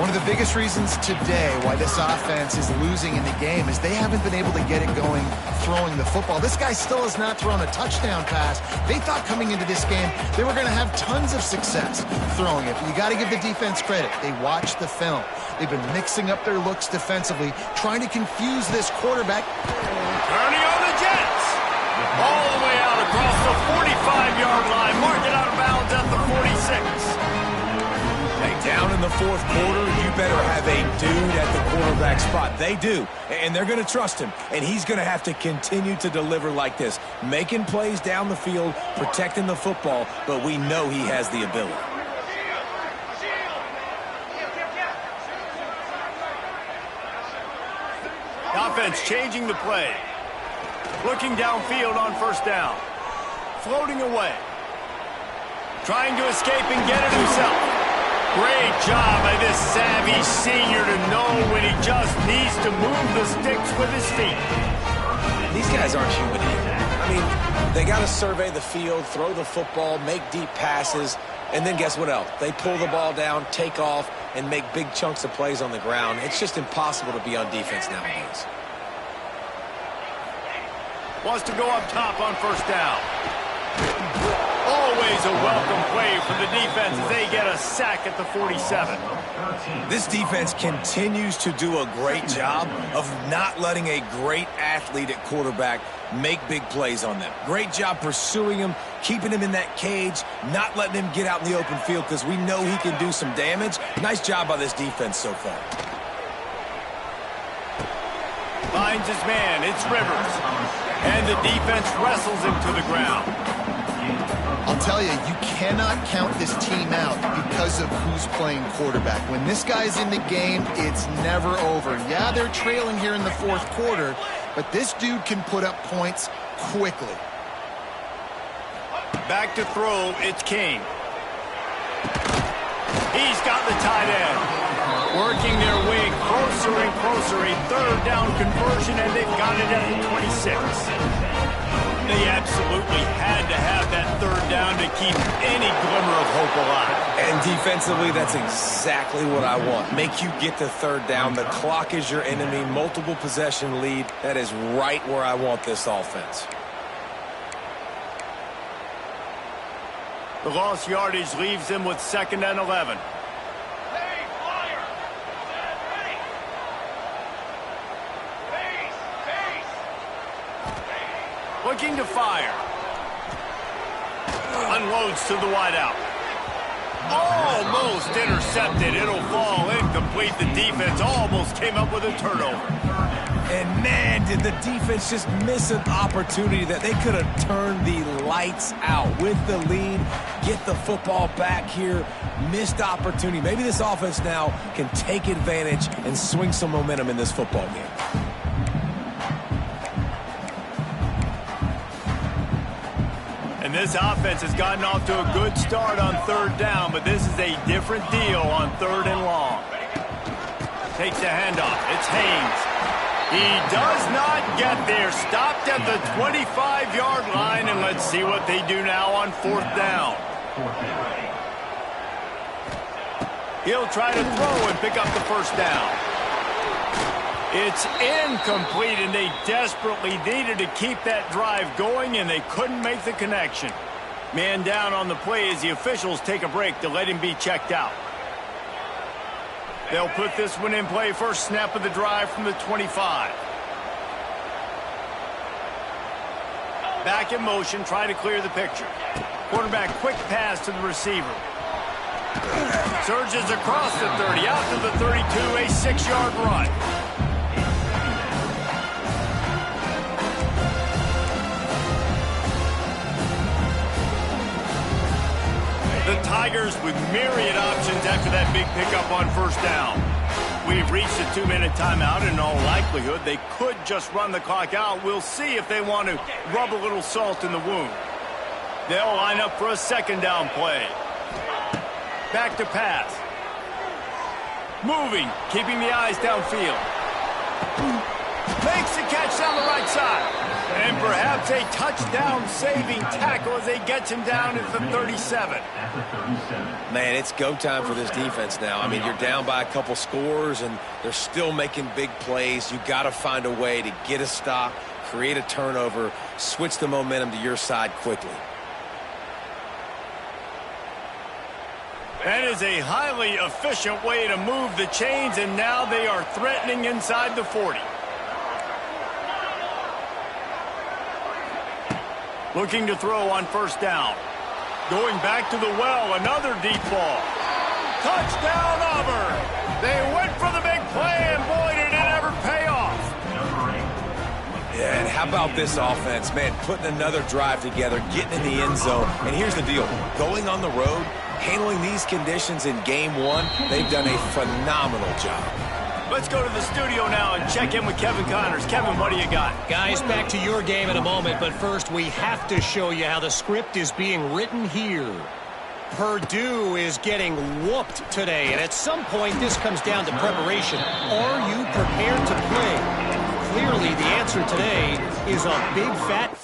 One of the biggest reasons today why this offense is losing in the game is they haven't been able to get it going throwing the football. This guy still has not thrown a touchdown pass. They thought coming into this game they were going to have tons of success throwing it. But you got to give the defense credit. They watched the film. They've been mixing up their looks defensively, trying to confuse this quarterback. Turning on the Jets. All the way out across the 45-yard line. Mark it out of bounds at the 46. They Down in the fourth quarter, you better have a dude at the quarterback spot. They do, and they're going to trust him, and he's going to have to continue to deliver like this, making plays down the field, protecting the football, but we know he has the ability. Offense changing the play. Looking downfield on first down. Floating away. Trying to escape and get it himself. Great job by this savvy senior to know when he just needs to move the sticks with his feet. These guys aren't human either. I mean, they got to survey the field, throw the football, make deep passes, and then guess what else? They pull the ball down, take off, and make big chunks of plays on the ground. It's just impossible to be on defense nowadays. Wants to go up top on first down. Always a welcome play for the defense as they get a sack at the 47. This defense continues to do a great job of not letting a great athlete at quarterback make big plays on them. Great job pursuing him, keeping him in that cage, not letting him get out in the open field because we know he can do some damage. Nice job by this defense so far. Finds his man. It's Rivers. And the defense wrestles him to the ground. I'll tell you, you cannot count this team out because of who's playing quarterback. When this guy's in the game, it's never over. Yeah, they're trailing here in the fourth quarter, but this dude can put up points quickly. Back to throw, it's King. He's got the tight end. Working their way closer and closer. A third down conversion, and they've got it at the 26. They absolutely had to have that third down to keep any glimmer of hope alive. And defensively, that's exactly what I want. Make you get the third down. The clock is your enemy. Multiple possession lead. That is right where I want this offense. The lost yardage leaves them with 2nd and 11. Looking to fire. Unloads to the wideout. Almost intercepted. It'll fall incomplete. The defense almost came up with a turnover. And man, did the defense just miss an opportunity that they could have turned the lights out with the lead, get the football back here. Missed opportunity. Maybe this offense now can take advantage and swing some momentum in this football game. And this offense has gotten off to a good start on third down, but this is a different deal on 3rd and long. Takes the handoff. It's Haynes. He does not get there. Stopped at the 25-yard line, and let's see what they do now on 4th down. He'll try to throw and pick up the first down. It's incomplete, and they desperately needed to keep that drive going, and they couldn't make the connection. Man down on the play as the officials take a break to let him be checked out. They'll put this one in play. First snap of the drive from the 25. Back in motion, try to clear the picture. Quarterback quick pass to the receiver. Surges across the 30, out to the 32, a 6-yard run. The Tigers with myriad options after that big pickup on first down. We've reached a 2-minute timeout. In all likelihood, they could just run the clock out. We'll see if they want to rub a little salt in the wound. They'll line up for a 2nd down play. Back to pass. Moving, keeping the eyes downfield. Makes the catch down the right side. And perhaps a touchdown-saving tackle as they get him down at the 37. Man, it's go time for this defense now. I mean, you're down by a couple scores, and they're still making big plays. You got to find a way to get a stop, create a turnover, switch the momentum to your side quickly. That is a highly efficient way to move the chains, and now they are threatening inside the 40. Looking to throw on first down. Going back to the well, another deep ball. Touchdown, Auburn! They went for the big play, and boy, did it ever pay off. Yeah, and how about this offense, man, putting another drive together, getting in the end zone. And here's the deal. Going on the road, handling these conditions in game one, they've done a phenomenal job. Let's go to the studio now and check in with Kevin Connors. Kevin, what do you got? Guys, back to your game in a moment, but first we have to show you how the script is being written here. Purdue is getting whooped today, and at some point this comes down to preparation. Are you prepared to play? Clearly the answer today is a big fat...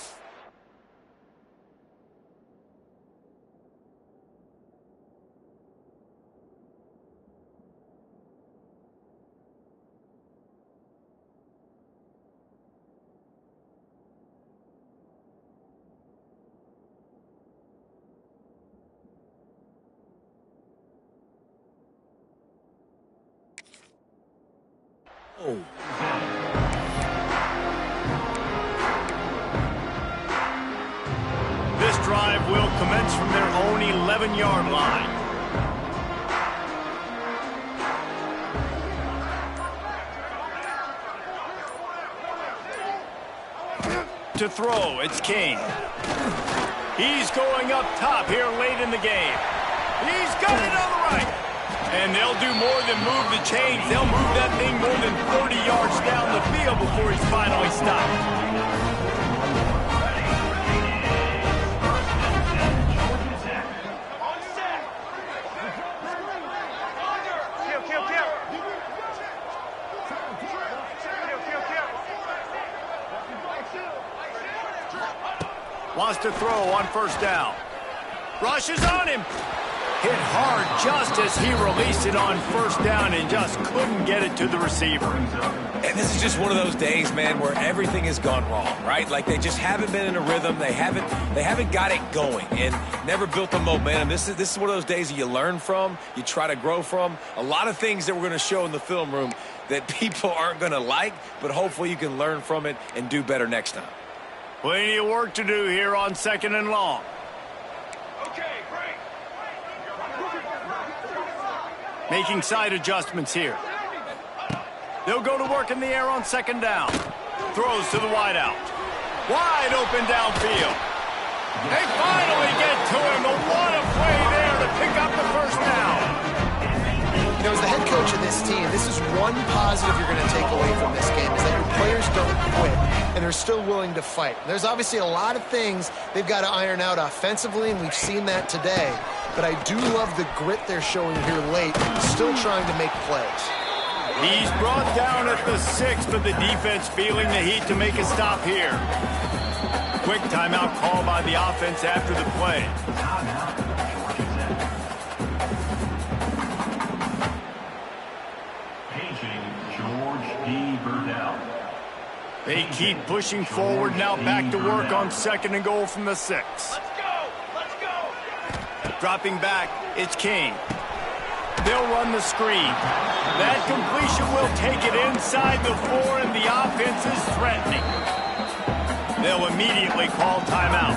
Oh. This drive will commence from their own 11-yard line. To throw, it's King. He's going up top here late in the game. He's got it on the right. And they'll do more than move the chains. They'll move that thing more than 30 yards down the field before he's finally stopped. Wants to throw on first down. Rushes on him. Hit hard just as he released it on first down and just couldn't get it to the receiver. And this is just one of those days, man, where everything has gone wrong, right? Like they just haven't been in a rhythm. They haven't got it going and never built the momentum. This is one of those days that you learn from, you try to grow from. A lot of things that we're going to show in the film room that people aren't going to like, but hopefully you can learn from it and do better next time. Plenty of work to do here on 2nd and long. Making side adjustments here. They'll go to work in the air on 2nd down. Throws to the wideout. Wide open downfield. They finally get to him. What a play there to pick up the first down. You know, as the head coach of this team, this is one positive you're going to take away from this game, is that your players don't quit, and they're still willing to fight. There's obviously a lot of things they've got to iron out offensively, and we've seen that today. But I do love the grit they're showing here late, still trying to make plays. He's brought down at the 6th, but the defense feeling the heat to make a stop here. Quick timeout call by the offense after the play. They keep pushing forward now, back to work on 2nd and goal from the 6. Let's go! Dropping back, it's King. They'll run the screen. That completion will take it inside the 4, and the offense is threatening. They'll immediately call timeout.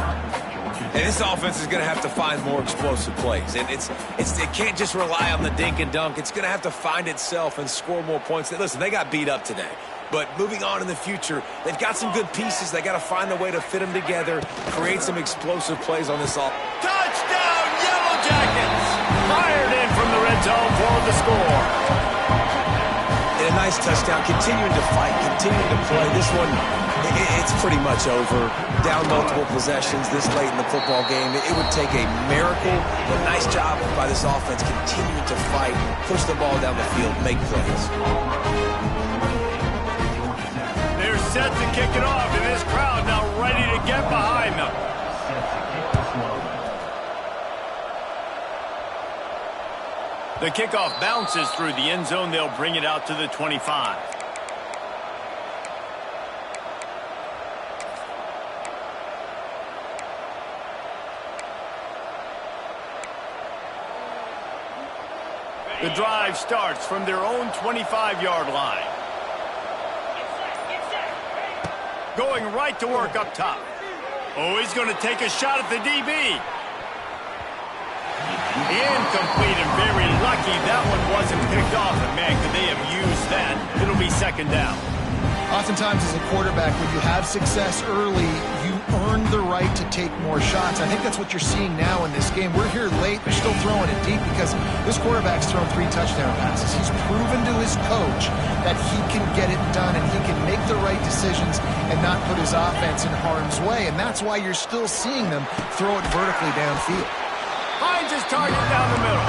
And this offense is going to have to find more explosive plays. And it can't just rely on the dink and dunk. It's going to have to find itself and score more points. Listen, they got beat up today. But moving on in the future, they've got some good pieces. They got to find a way to fit them together, create some explosive plays on this offense. Touchdown, Yellow Jackets! Fired in from the red zone for the score. And a nice touchdown, continuing to fight, continuing to play. This one, it's pretty much over. Down multiple possessions this late in the football game. It would take a miracle, but nice job by this offense continuing to fight, push the ball down the field, make plays. They're set to kick it off, and this crowd now ready to get behind them. The kickoff bounces through the end zone. They'll bring it out to the 25. The drive starts from their own 25-yard line. Going right to work up top. Oh, he's going to take a shot at the DB. Incomplete and very lucky that one wasn't picked off. And man, could they have used that? It'll be second down. Oftentimes as a quarterback, when you have success early, you earn the right to take more shots. I think that's what you're seeing now in this game. We're here late. They're still throwing it deep because this quarterback's thrown 3 touchdown passes. He's proven to his coach that he can get it done and he can make the right decisions and not put his offense in harm's way. And that's why you're still seeing them throw it vertically downfield. Finds his target down the middle.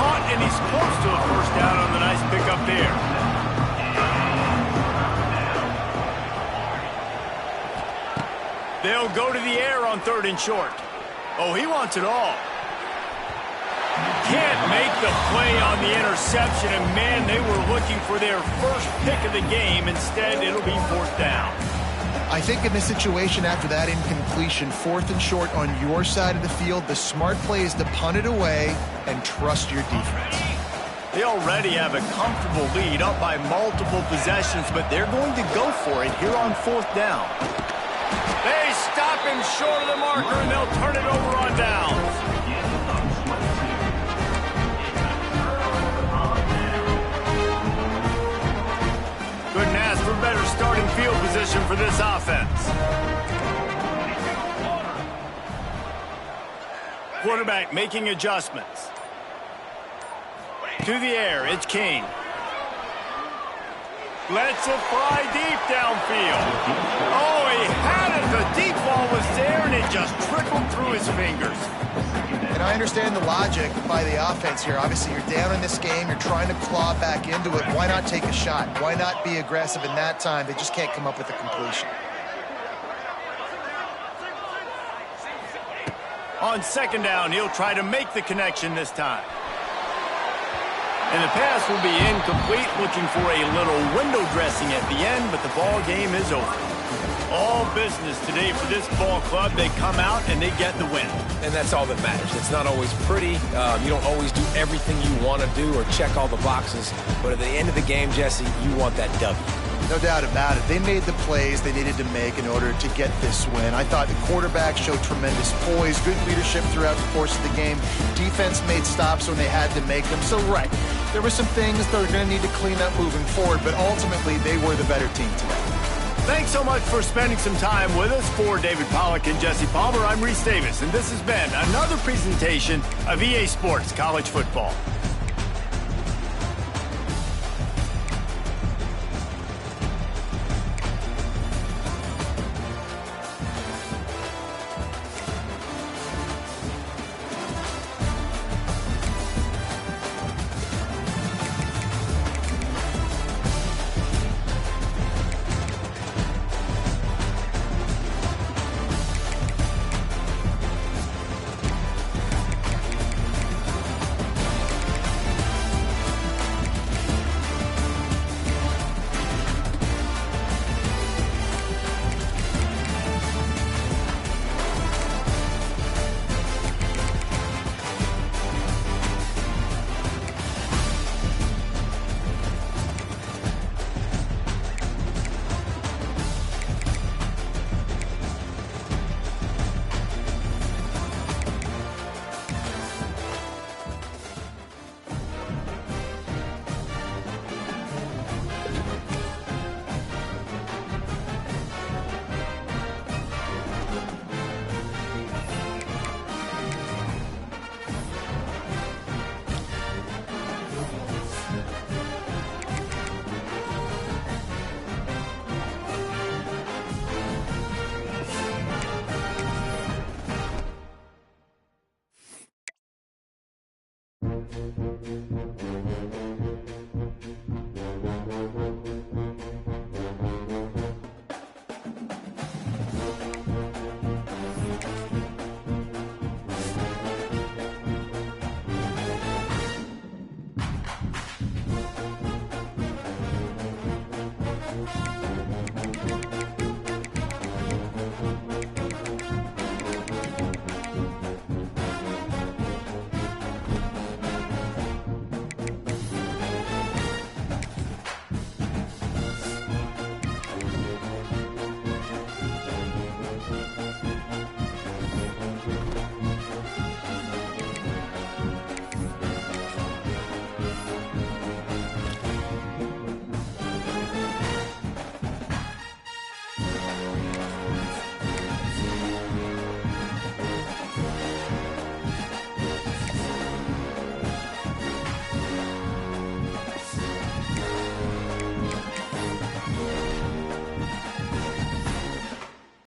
Caught, and he's close to a first down on the nice pickup there. They'll go to the air on 3rd and short. Oh, he wants it all. Can't make the play on the interception, and man, they were looking for their first pick of the game. Instead, it'll be 4th down. I think in this situation after that incompletion, 4th and short on your side of the field, the smart play is to punt it away and trust your defense. They already have a comfortable lead up by multiple possessions, but they're going to go for it here on 4th down. They stop him short of the marker, and they'll turn it over on downs. Couldn't ask for better starting field position for this offense. Quarterback making adjustments. To the air, it's King. Lets it fly deep downfield. Oh, he had it. The deep ball was there, and it just trickled through his fingers. And I understand the logic by the offense here. Obviously, you're down in this game. You're trying to claw back into it. Why not take a shot? Why not be aggressive in that time? They just can't come up with a completion. On 2nd down, he'll try to make the connection this time. And the pass will be incomplete, looking for a little window dressing at the end, but the ball game is over. All business today for this ball club. They come out and they get the win. And that's all that matters. It's not always pretty. You don't always do everything you want to do or check all the boxes. But at the end of the game, Jesse, you want that W. No doubt about it. They made the plays they needed to make in order to get this win. I thought the quarterback showed tremendous poise, good leadership throughout the course of the game. Defense made stops when they had to make them. So, right, there were some things they're going to need to clean up moving forward, but ultimately they were the better team today. Thanks so much for spending some time with us. For David Pollack and Jesse Palmer, I'm Reese Davis, and this has been another presentation of EA Sports College Football.